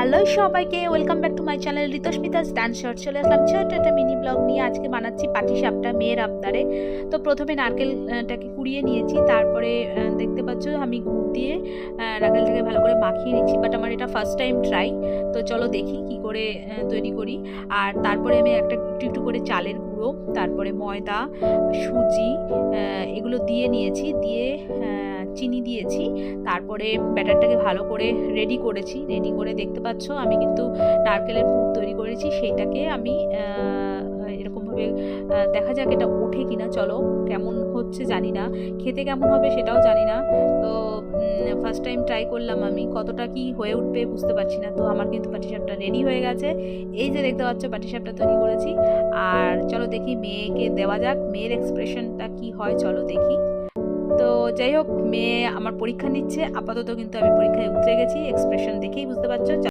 Hello সবাইকে, welcome back to my channel Ritusmita's dance short. চলে আসলাম ছোট্ট একটা মিনি ব্লগ নিয়ে। আজকে বানাচ্ছি পাটিসাপটা মেয়ের আবদারে। তো প্রথমে নারকেলটাকে কুড়িয়ে নিয়েছি, তারপরে দেখতে পাচ্ছ আমি গুড় দিয়ে নারকেলটাকে ভালো করে মাখিয়ে নিচ্ছি। বাট আমার এটা ফার্স্ট টাইম ট্রাই, তো চলো দেখি কি করে তৈরি করি। আর তারপরে আমি একটু একটু করে চালের গুঁড়ো, তারপরে ময়দা, সুজি এগুলো দিয়ে নিয়েছি, দিয়ে চিনি দিয়েছি। তারপরে ব্যাটারটাকে ভালো করে রেডি করেছি। রেডি করে দেখতে পাচ্ছ আমি কিন্তু নারকেলের পুর তৈরি করেছি। সেইটাকে আমি এরকমভাবে দেখা যাক এটা ওঠে কিনা। চলো, কেমন হচ্ছে জানি না, খেতে কেমন হবে সেটাও জানি না। তো ফার্স্ট টাইম ট্রাই করলাম আমি, কতটা কি হয়ে উঠবে বুঝতে পারছি না। তো আমার কিন্তু পাটিসাপটা রেডি হয়ে গেছে। এই যে দেখতে পাচ্ছ পাটিসাপটা তৈরি করেছি। আর চলো দেখি মেয়েকে দেওয়া যাক, মেয়ের এক্সপ্রেশনটা কি হয়, চলো দেখি। তো যাই হোক, মেয়ে আমার পরীক্ষা নিচ্ছে আপাতত, কিন্তু আমি পরীক্ষায় উতরে গেছি, এক্সপ্রেশন দেখেই বুঝতে পারছো।